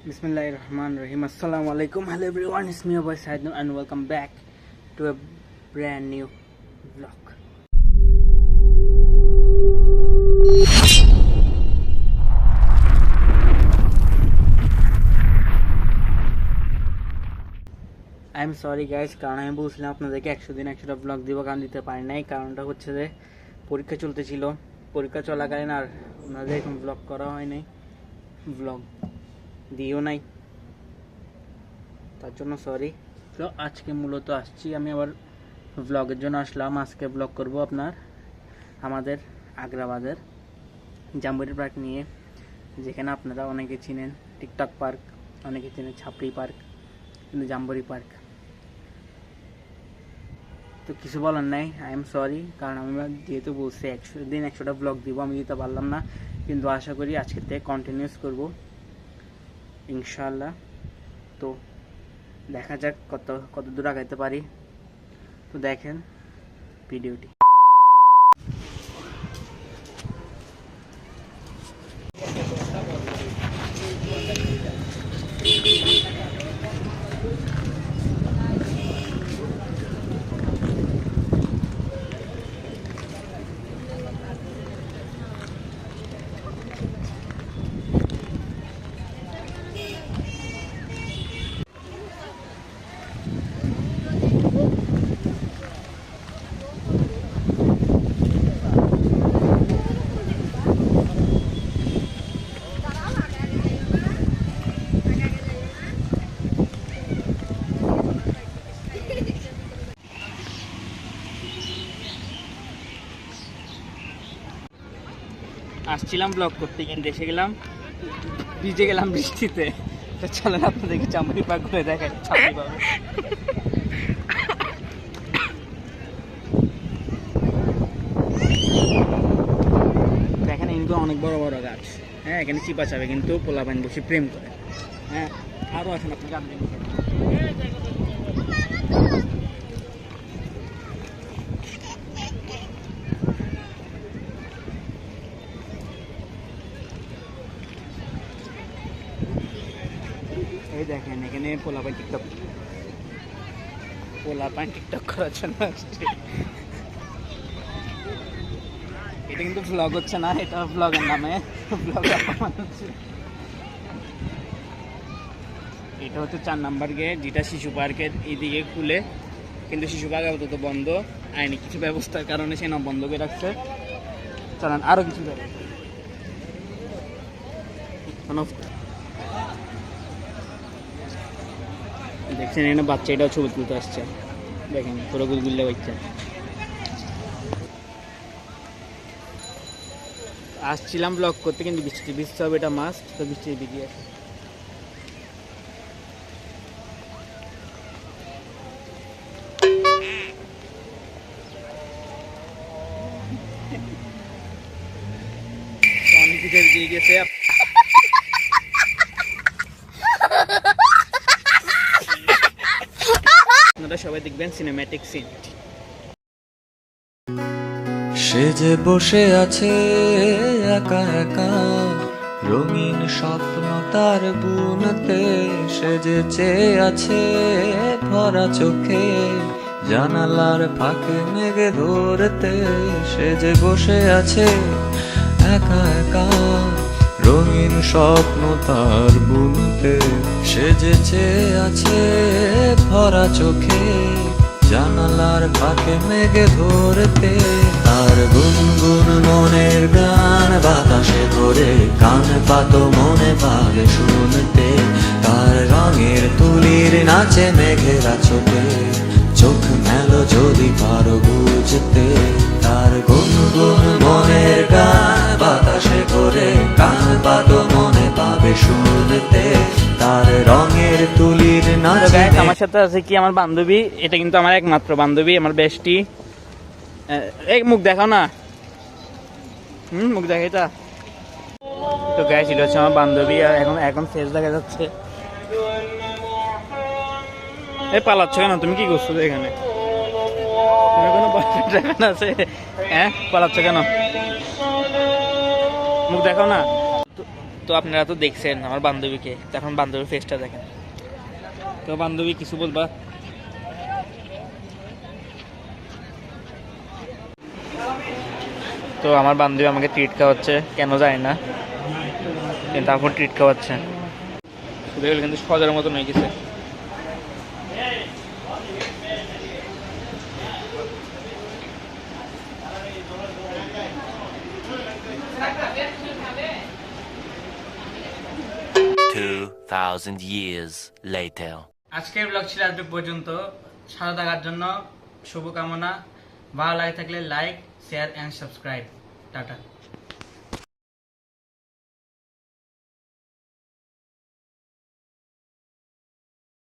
Bismillahirrahmanirrahim. Assalamu alaikum. Hello everyone, it's me, your boy Said Noor, and welcome back to a brand new vlog. I am sorry guys, কারণ আমি বলছিলাম আপনাদেরকে 100 দিন 100টা blog দিব, কারণ দিতে পারি নাই। কারণটা হচ্ছে যে পরীক্ষা চলতেছিল, পরীক্ষা চলাকালীন আর আপনাদের এখন ব্লগ করা হয় নাই, ব্লগ দিও নাই, তার জন্য সরি। তো আজকে মূলত আসছি আমি আবার ব্লগের জন্য আসলাম। আজকে ব্লগ করব আপনার আমাদের আগ্রাবাদের জাম্বুরি পার্ক নিয়ে, যেখানে আপনারা অনেকে চিনেন টিকটক পার্ক, অনেকে চিনেন ছাপড়ি পার্ক, কিন্তু জাম্বুরি পার্ক তো কিছু বলার নাই। আই এম সরি, কারণ আমি যেহেতু বলছি 100 দিন 100টা ব্লগ দিব, আমি দিতে পারলাম না, কিন্তু আশা করি আজকে থেকে কন্টিনিউস করব ইনশাআল্লাহ। তো দেখা যাক কত দূর আগাইতে পারি। তো দেখেন ভিডিওটি। আসছিলাম ব্লগ করতে, কিন্তু এসে গেলাম ভিজে গেলাম বৃষ্টিতে। তো চলেন আপনাদেরকে জাম্বুরি পার্ক ঘুরে দেখাই। দেখেন কিন্তু অনেক বড় বড় গাছ, হ্যাঁ এখানে চিপা চাবে, কিন্তু পোলাপান বসে প্রেম করে। হ্যাঁ আরও আছেন আপনি জানবেন। এই দেখেন এখানে পোলাপান টিকটক করার জন্য আসছে। এটা কিন্তু ব্লগ হচ্ছে না, এটা ব্লগের নামে ব্লগ হচ্ছে। এটা হচ্ছে 4 নাম্বার গেট, যেটা শিশু পার্কের এইদিকে খুলে, কিন্তু শিশু পার্ক আপাতত বন্ধ, আইনি কিছু ব্যবস্থার কারণে সে নাম বন্ধ করে রাখছে। চলেন আরো কিছু দেখছেন এখানে বাচ্চা, এটাও ছবি তুলতে আসছে। দেখেন পুরো গুলগুল্লা বাচ্চা। আসছিলাম ব্লগ করতে, কিন্তু বৃষ্টি হবে, এটা মাস্ট। তো বৃষ্টির দিকে আছে। অনেক কিছু দিয়ে গেছে। আপনারা সবাই দেখবেন সিনেম্যাটিক সিন। সে যে বসে আছে একা একা, রঙিন স্বপ্ন তার বুনতে। সে যে চেয়ে আছে ভরা চোখে, জানালার ফাঁকে মেঘে ধরতে। সে যে বসে আছে একা একা, রঙিন স্বপ্ন তার বুনতে। সে যে চেয়ে আছে ভরা চোখে, জানালার ফাঁকে মেঘে ধরতে। তার গুনগুন মনের গান বাতাসে ধরে, কান পাতো মনে পাবে শুনতে। তার রঙের তুলির নাচে মেঘেরা চোখে, চোখ মেলো যদি পারো বুঝতে। তার গুনগুন মনের গান বাতাসে ধরে, কান পাতো মনে পাবে শুনতে। তার রঙের তুলির নাচে। আমার সাথে আছে কি আমার বান্ধবী, এটা কিন্তু আমার একমাত্র বান্ধবী, আমার বেস্টি। এক মুখ দেখাও না, মুখ দেখে এটা। তো গায়ে ছিল হচ্ছে আমার বান্ধবী, আর এখন ফেস দেখা যাচ্ছে। এই পালাচ্ছ কেন? তুমি কি করছো এখানে? তুমি কোনো বয়ফ্রেন্ড আছে? হ্যাঁ পালাচ্ছ কেন? মুখ দেখাও না। তো আপনারা তো দেখছেন আমার বান্ধবীকে, তো এখন বান্ধবীর ফেসটা দেখেন। তো বান্ধবী কিছু বলবা? তো আমার বান্ধবী আমাকে ট্রিট খাওয়াচ্ছে, কেন জানি না, কিন্তু তারপর ট্রিট খাওয়াচ্ছে। শুধু এগুলো কিন্তু সজার মতন হয়ে গেছে। Years later. আজকের ব্লগ ছিল এতটুকু পর্যন্ত। সাথে থাকার জন্য শুভকামনা। ভালো লাগে থাকলে like, share and subscribe. Tata.